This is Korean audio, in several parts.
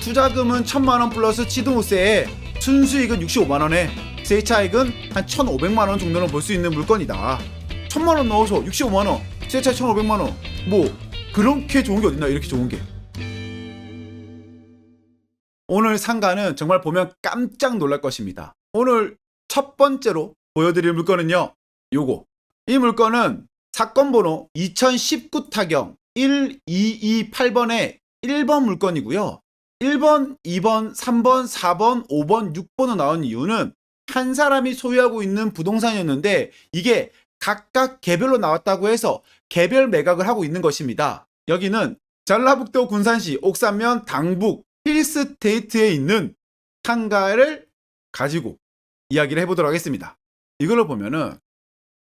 투자금은 1000만원 플러스 취등호세에 순수익은 65만원에 세차익은 한 1500만원 정도는 볼 수 있는 물건이다. 1000만원 넣어서 65만원, 세차 1500만원. 뭐 그렇게 좋은 게 어딨나, 이렇게 좋은 게. 오늘 상가는 정말 보면 깜짝 놀랄 것입니다. 오늘 첫 번째로 보여드릴 물건은요, 요거. 이 물건은 사건 번호 2019 타경 1228번의 1번 물건이고요. 1번, 2번, 3번, 4번, 5번, 6번으로 나온 이유는 한 사람이 소유하고 있는 부동산이었는데 이게 각각 개별로 나왔다고 해서 개별 매각을 하고 있는 것입니다. 여기는 전라북도 군산시 옥산면 당북 힐스테이트에 있는 상가를 가지고 이야기를 해보도록 하겠습니다. 이걸로 보면은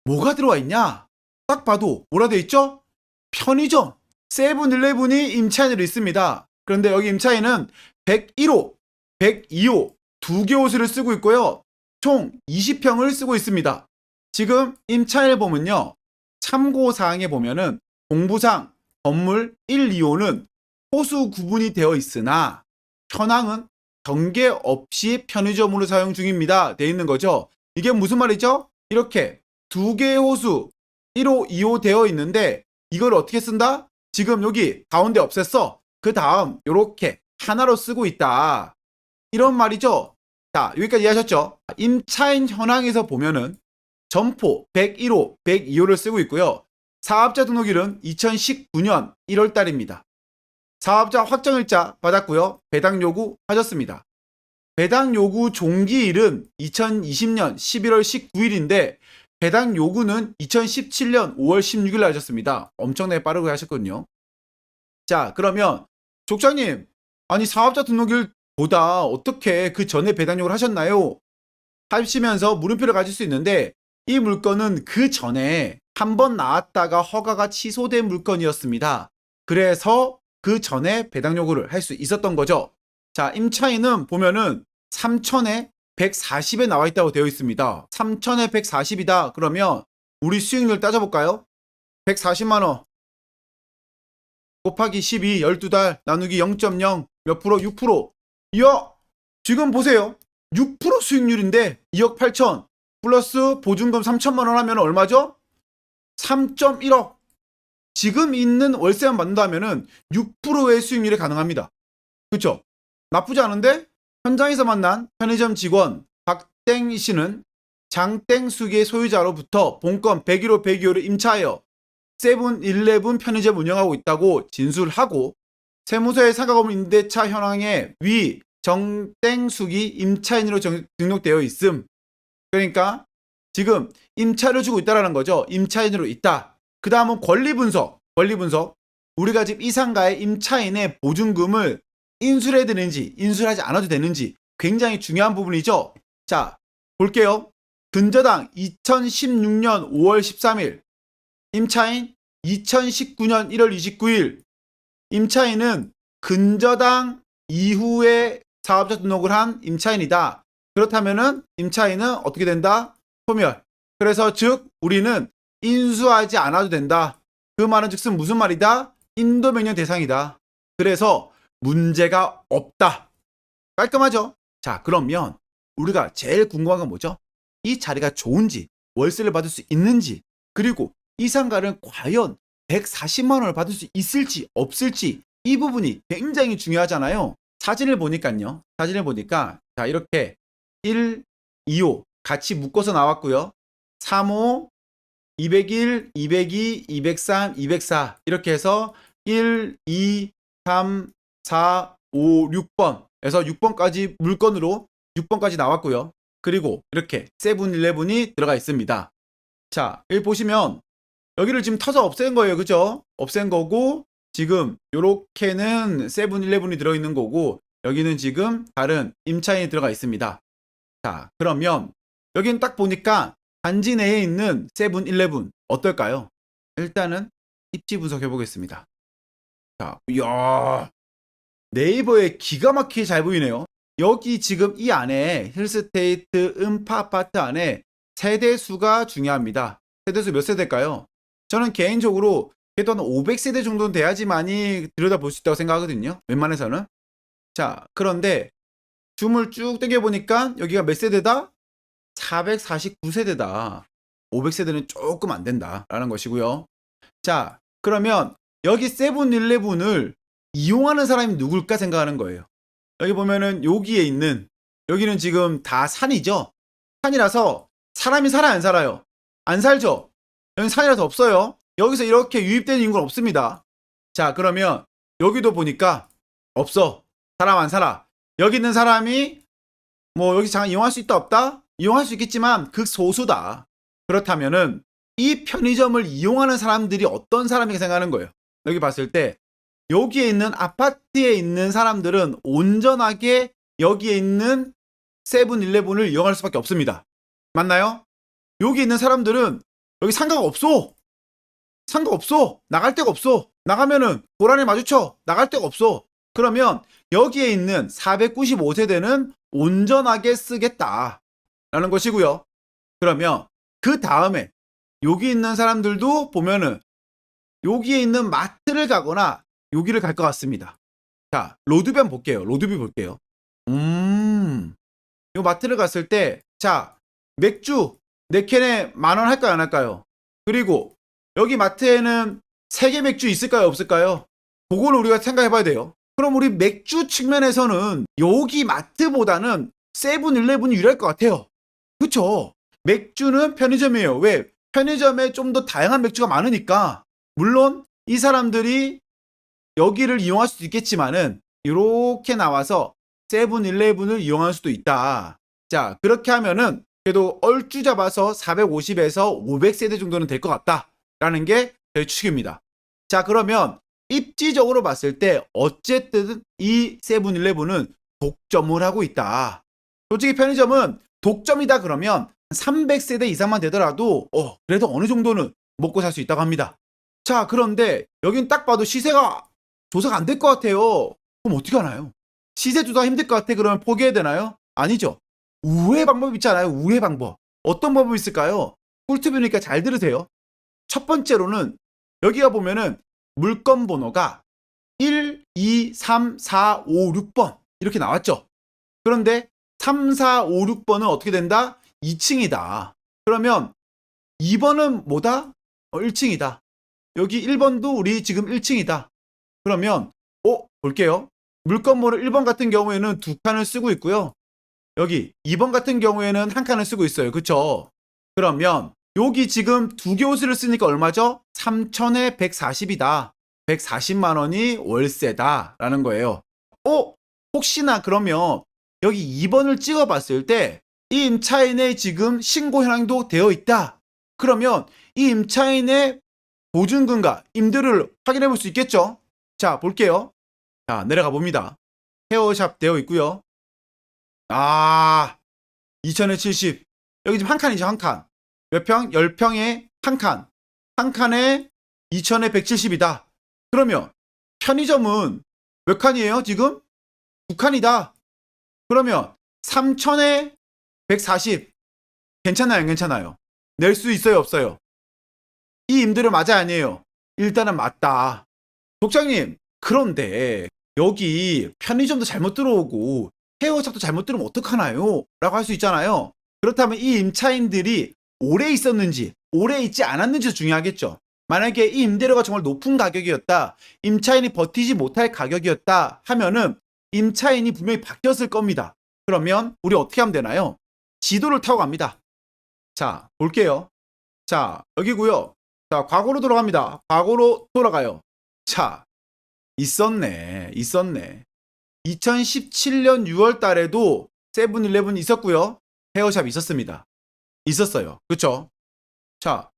뭐가 들어와 있냐? 딱 봐도 뭐라 되어 있죠? 편의점, 세븐일레븐이 임차인으로 있습니다. 그런데 여기 임차인은 101호, 102호 두 개 호수를 쓰고 있고요. 총 20평을 쓰고 있습니다. 지금 임차인을 보면요, 참고사항에 보면은 공부상 건물 1, 2호는 호수 구분이 되어 있으나 현황은 전개 없이 편의점으로 사용 중입니다. 되어 있는 거죠. 이게 무슨 말이죠? 이렇게 두 개의 호수 1호, 2호 되어 있는데 이걸 어떻게 쓴다? 지금 여기 가운데 없앴어. 그 다음 이렇게 하나로 쓰고 있다. 이런 말이죠. 자, 여기까지 이해하셨죠? 임차인 현황에서 보면은 점포 101호, 102호를 쓰고 있고요. 사업자 등록일은 2019년 1월 달입니다. 사업자 확정일자 받았고요. 배당 요구 하셨습니다. 배당 요구 종기일은 2020년 11월 19일인데 배당 요구는 2017년 5월 16일 하셨습니다. 엄청나게 빠르게 하셨거든요. 자, 그러면 족장님, 아니 사업자 등록일보다 어떻게 그 전에 배당 요구를 하셨나요? 하시면서 물음표를 가질 수 있는데 이 물건은 그 전에 한번 나왔다가 허가가 취소된 물건이었습니다. 그래서 그 전에 배당 요구를 할 수 있었던 거죠. 자, 임차인은 보면은 3천에 140에 나와 있다고 되어 있습니다. 3천에 140이다. 그러면 우리 수익률 따져볼까요? 140만원 곱하기 12, 12달 나누기 0.0 몇 프로? 6%. 이야, 지금 보세요. 6% 수익률인데 2억 8천 플러스 보증금 3천만원 하면 얼마죠? 3.1억. 지금 있는 월세만 받는다면 6%의 수익률이 가능합니다. 그쵸? 나쁘지 않은데? 현장에서 만난 편의점 직원 박땡 씨는 장땡수기의 소유자로부터 본건 101호 102호를 임차하여 세븐일레븐 편의점 운영하고 있다고 진술하고 세무서의 상가건물 임대차 현황에 위 정땡수기 임차인으로 등록되어 있음. 그러니까 지금 임차를 주고 있다라는 거죠. 임차인으로 있다. 그 다음은 권리분석. 우리가 지금 이 상가의 임차인의 보증금을 인수해야 되는지 인수하지 않아도 되는지 굉장히 중요한 부분이죠. 자, 볼게요. 근저당 2016년 5월 13일, 임차인 2019년 1월 29일. 임차인은 근저당 이후에 사업자 등록을 한 임차인이다. 그렇다면은 임차인은 어떻게 된다? 소멸. 그래서 즉 우리는 인수하지 않아도 된다. 그 말은 즉슨 무슨 말이다? 인도명령 대상이다. 그래서 문제가 없다. 깔끔하죠? 자, 그러면 우리가 제일 궁금한 건 뭐죠? 이 자리가 좋은지, 월세를 받을 수 있는지, 그리고 이 상가는 과연 140만 원을 받을 수 있을지 없을지, 이 부분이 굉장히 중요하잖아요. 사진을 보니까요. 자, 이렇게 1, 2호 같이 묶어서 나왔고요. 3호, 201, 202, 203, 204 이렇게 해서 1, 2, 3, 4, 5, 6번에서 6번까지 물건으로 6번까지 나왔고요. 그리고 이렇게 세븐일레븐이 들어가 있습니다. 자, 여기 보시면 여기를 지금 터서 없앤 거예요. 그죠? 없앤 거고 지금 요렇게는 세븐일레븐이 들어있는 거고 여기는 지금 다른 임차인이 들어가 있습니다. 자, 그러면 여기는 딱 보니까 단지 내에 있는 세븐일레븐 어떨까요? 일단은 입지 분석해 보겠습니다. 자, 이야, 네이버에 기가 막히게 잘 보이네요. 여기 지금 이 안에 힐스테이트 음파 아파트 안에 세대수가 중요합니다. 세대수 몇 세대일까요? 저는 개인적으로 그래도 한 500세대 정도는 돼야지만이 들여다볼 수 있다고 생각하거든요. 웬만해서는. 자, 그런데 줌을 쭉 당겨보니까 여기가 몇 세대다? 449세대다. 500세대는 조금 안 된다라는 것이고요. 자, 그러면 여기 세븐일레븐을 이용하는 사람이 누굴까 생각하는 거예요. 여기 보면은 여기에 있는, 여기는 지금 다 산이죠. 산이라서 사람이 살아요, 안 살아요? 안 살죠. 여기 산이라서 없어요. 여기서 이렇게 유입되는 인구는 없습니다. 자, 그러면 여기도 보니까 없어. 사람 안 살아. 여기 있는 사람이 뭐 여기 잠깐 이용할 수 있다 없다? 이용할 수 있겠지만 극소수다. 그렇다면은 이 편의점을 이용하는 사람들이 어떤 사람이라고 생각하는 거예요. 여기 봤을 때 여기에 있는 아파트에 있는 사람들은 온전하게 여기에 있는 세븐일레븐을 이용할 수밖에 없습니다. 맞나요? 여기 있는 사람들은 여기 상가가 없어. 상가 없어. 나갈 데가 없어. 나가면은 고라니 마주쳐. 나갈 데가 없어. 그러면 여기에 있는 495세대는 온전하게 쓰겠다 라는 것이고요. 그러면 그 다음에 여기 있는 사람들도 보면은 여기에 있는 마트를 가거나 여기를 갈 것 같습니다. 자, 로드뷰 볼게요. 로드뷰 볼게요. 요 마트를 갔을 때, 자, 맥주 4캔에 10,000원 할까요, 안 할까요? 그리고 여기 마트에는 3개 맥주 있을까요, 없을까요? 그거는 우리가 생각해 봐야 돼요. 그럼 우리 맥주 측면에서는 여기 마트보다는 세븐일레븐이 유리할 것 같아요. 그쵸? 맥주는 편의점이에요. 왜? 편의점에 좀 더 다양한 맥주가 많으니까. 물론 이 사람들이 여기를 이용할 수도 있겠지만은 이렇게 나와서 세븐일레븐을 이용할 수도 있다. 자, 그렇게 하면은 그래도 얼추 잡아서 450에서 500세대 정도는 될 것 같다라는 게 저희 추측입니다. 자, 그러면 입지적으로 봤을 때 어쨌든 이 세븐일레븐은 독점을 하고 있다. 솔직히 편의점은 독점이다 그러면 300세대 이상만 되더라도 그래도 어느 정도는 먹고 살 수 있다고 합니다. 자, 그런데 여긴 딱 봐도 시세가 조사가 안 될 것 같아요. 그럼 어떻게 하나요? 시세 조사 힘들 것 같아 그러면 포기해야 되나요? 아니죠. 우회 방법 있잖아요. 우회 방법. 어떤 방법이 있을까요? 꿀팁이니까 잘 들으세요. 첫 번째로는 여기가 보면은 물건 번호가 1, 2, 3, 4, 5, 6번 이렇게 나왔죠. 그런데 3, 4, 5, 6번은 어떻게 된다? 2층이다. 그러면 2번은 뭐다? 1층이다. 여기 1번도 우리 지금 1층이다. 그러면 볼게요. 물건 번호 1번 같은 경우에는 2칸을 쓰고 있고요. 여기 2번 같은 경우에는 1칸을 쓰고 있어요. 그쵸? 그러면 여기 지금 2개 옷을 쓰니까 얼마죠? 3,000에 140이다. 140만 원이 월세다 라는 거예요. 혹시나 그러면 여기 2번을 찍어봤을 때 이 임차인의 지금 신고 현황도 되어 있다. 그러면 이 임차인의 보증금과 임대료를 확인해 볼 수 있겠죠? 자, 볼게요. 자, 내려가 봅니다. 헤어샵 되어 있고요. 2,000에 70. 여기 지금 한 칸이죠, 한 칸. 몇 평? 10평에 한 칸. 한 칸에 2,000에 170이다. 그러면 편의점은 몇 칸이에요, 지금? 2칸이다. 그러면 3,000에 140. 괜찮아요, 안 괜찮아요? 낼 수 있어요, 없어요? 이 임대료 맞아, 아니에요? 일단은 맞다. 독장님, 그런데 여기 편의점도 잘못 들어오고 헤어샵도 잘못 들어오면 어떡하나요? 라고 할 수 있잖아요. 그렇다면 이 임차인들이 오래 있었는지 오래 있지 않았는지도 중요하겠죠. 만약에 이 임대료가 정말 높은 가격이었다, 임차인이 버티지 못할 가격이었다 하면은 임차인이 분명히 바뀌었을 겁니다. 그러면 우리 어떻게 하면 되나요? 지도를 타고 갑니다. 자, 볼게요. 자, 여기고요. 자, 과거로 돌아갑니다. 과거로 돌아가요. 자, 있었네. 2017년 6월 달에도 세븐일레븐 있었고요. 헤어샵 있었습니다. 있었어요. 그쵸? 자,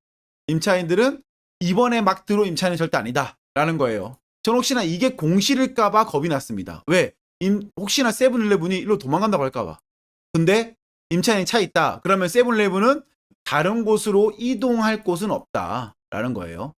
임차인들은 이번에 막 들어온 임차인은 절대 아니다 라는 거예요. 전 혹시나 이게 공실일까봐 겁이 났습니다. 왜? 혹시나 세븐일레븐이 일로 도망간다고 할까봐. 근데 임차인이 차 있다. 그러면 세븐일레븐은 다른 곳으로 이동할 곳은 없다 라는 거예요.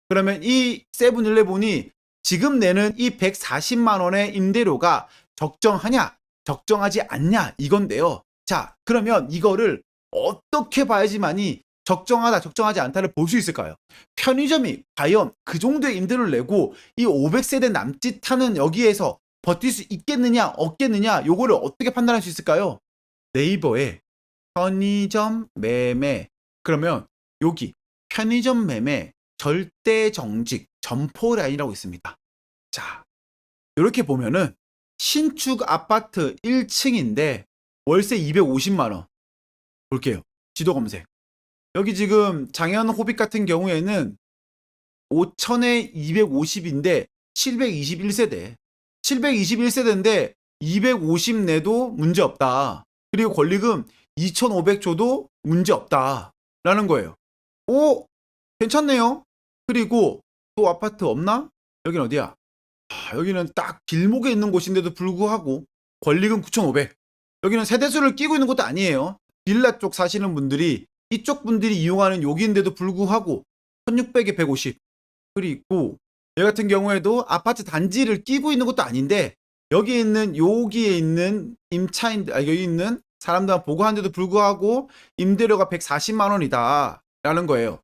그러면 이 세븐일레븐이 지금 내는 이 140만 원의 임대료가 적정하냐, 적정하지 않냐 이건데요. 자, 그러면 이거를 어떻게 봐야지만이 적정하다, 적정하지 않다를 볼 수 있을까요? 편의점이 과연 그 정도의 임대료를 내고 이 500세대 남짓하는 여기에서 버틸 수 있겠느냐 없겠느냐 요거를 어떻게 판단할 수 있을까요? 네이버에 편의점 매매 그러면 여기 편의점 매매 절대 정직 점포 라인이라고 있습니다. 자, 이렇게 보면은 신축 아파트 1층인데 월세 250만 원. 볼게요. 지도 검색. 여기 지금 장현 호빗 같은 경우에는 5천에 250인데 721세대. 721세대인데 250 내도 문제 없다. 그리고 권리금 2,500 줘도 문제 없다. 라는 거예요. 오, 괜찮네요. 그리고 또 아파트 없나? 여긴 어디야? 여기는 딱 길목에 있는 곳인데도 불구하고 권리금 9,500. 여기는 세대수를 끼고 있는 것도 아니에요. 빌라 쪽 사시는 분들이 이쪽 분들이 이용하는 여기인데도 불구하고 1,600에 150. 그리고 얘 같은 경우에도 아파트 단지를 끼고 있는 것도 아닌데 여기에 있는 임차인 여기 있는 사람들 보고하는데도 불구하고 임대료가 140만 원이다 라는 거예요.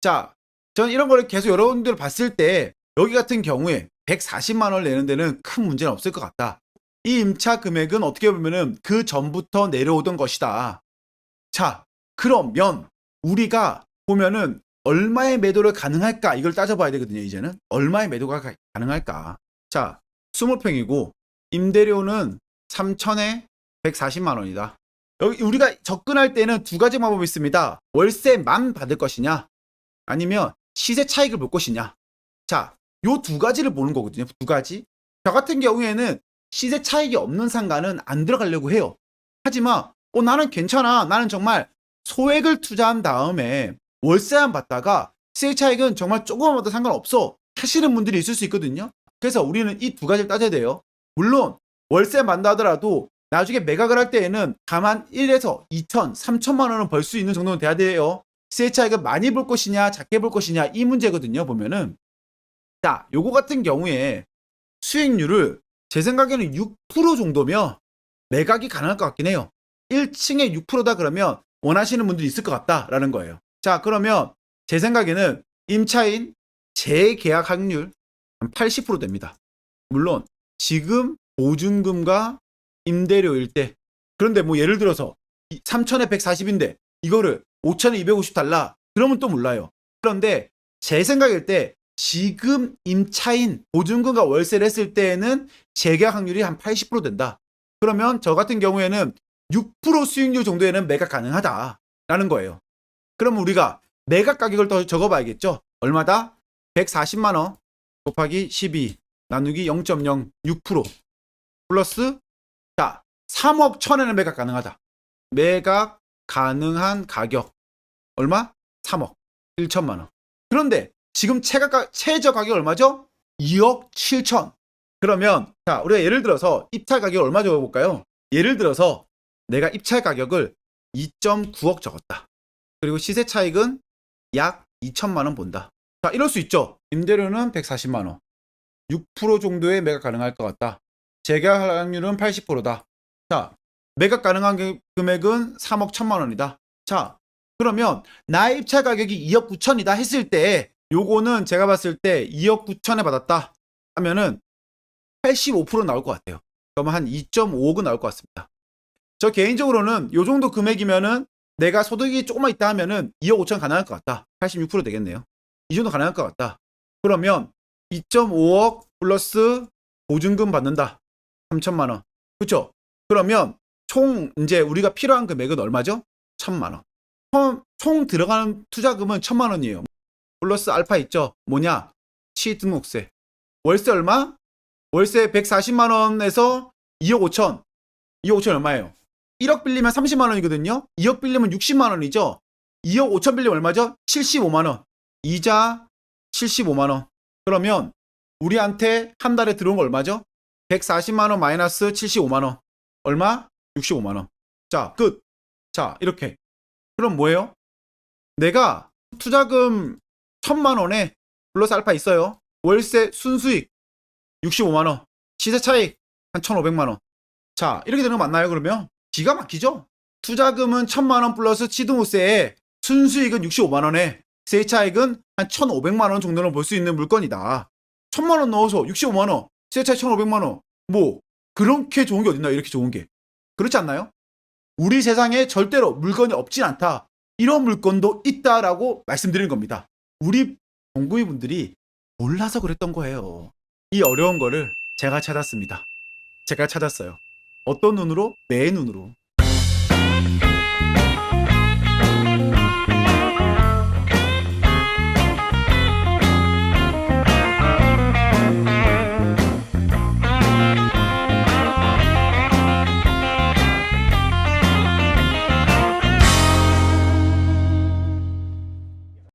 자, 저는 이런 거를 계속 여러분들 봤을 때 여기 같은 경우에 140만 원을 내는 데는 큰 문제는 없을 것 같다. 이 임차 금액은 어떻게 보면은 그 전부터 내려오던 것이다. 자, 그러면 우리가 보면은 얼마의 매도를 가능할까 이걸 따져봐야 되거든요. 이제는 얼마의 매도가 가능할까. 자, 20평이고 임대료는 3천에 140만 원이다. 여기 우리가 접근할 때는 두 가지 방법이 있습니다. 월세만 받을 것이냐 아니면 시세 차익을 볼 것이냐. 자, 요 두 가지를 보는 거거든요. 두 가지. 저 같은 경우에는 시세 차익이 없는 상가는 안 들어가려고 해요. 하지만 나는 괜찮아. 나는 정말 소액을 투자한 다음에 월세만 받다가 시세 차익은 정말 조금만 받아도 상관없어 하시는 분들이 있을 수 있거든요. 그래서 우리는 이 두 가지를 따져야 돼요. 물론 월세 받는다 하더라도 나중에 매각을 할 때에는 다만 1에서 2천, 3천만 원은 벌 수 있는 정도는 돼야 돼요. 시세 차익을 많이 볼 것이냐 작게 볼 것이냐 이 문제거든요. 보면은 자, 요거 같은 경우에 수익률을 제 생각에는 6% 정도면 매각이 가능할 것 같긴 해요. 1층에 6%다 그러면 원하시는 분들이 있을 것 같다라는 거예요. 자, 그러면 제 생각에는 임차인 재계약 확률 한 80% 됩니다. 물론 지금 보증금과 임대료일 때 그런데 뭐 예를 들어서 3천에 140인데 이거를 5천에 250 달라 그러면 또 몰라요. 그런데 제 생각일 때 지금 임차인 보증금과 월세를 했을 때에는 재계약 확률이 한 80% 된다. 그러면 저 같은 경우에는 6% 수익률 정도에는 매각 가능하다라는 거예요. 그럼 우리가 매각 가격을 더 적어봐야겠죠. 얼마다? 140만 원 곱하기 12 나누기 0.0 6% 플러스 자 3억 1천에는 매각 가능하다. 매각 가능한 가격 얼마? 3억 1천만 원. 그런데 지금 최저 가격 얼마죠? 2억 7천. 그러면 자 우리가 예를 들어서 입찰 가격 얼마 적어볼까요? 예를 들어서 내가 입찰 가격을 2.9억 적었다. 그리고 시세 차익은 약 2천만 원 본다. 자 이럴 수 있죠. 임대료는 140만 원. 6% 정도의 매각 가능할 것 같다. 재계약 확률은 80%다. 자 매각 가능한 금액은 3억 1천만 원이다. 자 그러면 나의 입찰 가격이 2억 9천이다 했을 때 요거는 제가 봤을 때 2억 9천에 받았다 하면은 85% 나올 것 같아요. 그러면 한 2.5억은 나올 것 같습니다. 저 개인적으로는 요 정도 금액이면은 내가 소득이 조금만 있다 하면은 2억 5천 가능할 것 같다. 86% 되겠네요. 이 정도 가능할 것 같다. 그러면 2.5억 플러스 보증금 받는다. 3천만 원. 그렇죠? 그러면 총 이제 우리가 필요한 금액은 얼마죠? 1천만 원. 총 들어가는 투자금은 1천만 원이에요. 플러스 알파 있죠? 뭐냐? 취등록세. 월세 얼마? 월세 140만 원에서 2억 5천. 2억 5천 얼마예요? 1억 빌리면 30만 원이거든요. 2억 빌리면 60만 원이죠. 2억 5천 빌리면 얼마죠? 75만 원. 이자 75만 원. 그러면 우리한테 한 달에 들어온 거 얼마죠? 140만 원 마이너스 75만 원. 얼마? 65만 원. 자, 끝. 자, 이렇게. 그럼 뭐예요? 내가 투자금 1,000만 원에 플러스 알파 있어요. 월세 순수익 65만 원. 시세 차익 한 1,500만 원. 자, 이렇게 되는 거 맞나요, 그러면? 기가 막히죠? 투자금은 1,000만 원 플러스 취등록세에 순수익은 65만 원에 세입 차익은 한 1,500만 원 정도는 볼 수 있는 물건이다. 1,000만 원 넣어서 65만 원, 세입 차익 1,500만 원. 뭐 그렇게 좋은 게 어딨나 이렇게 좋은 게. 그렇지 않나요? 우리 세상에 절대로 물건이 없진 않다. 이런 물건도 있다라고 말씀드리는 겁니다. 우리 공구이 분들이 몰라서 그랬던 거예요. 이 어려운 거를 제가 찾았습니다. 제가 찾았어요. 어떤 눈으로? 내 눈으로.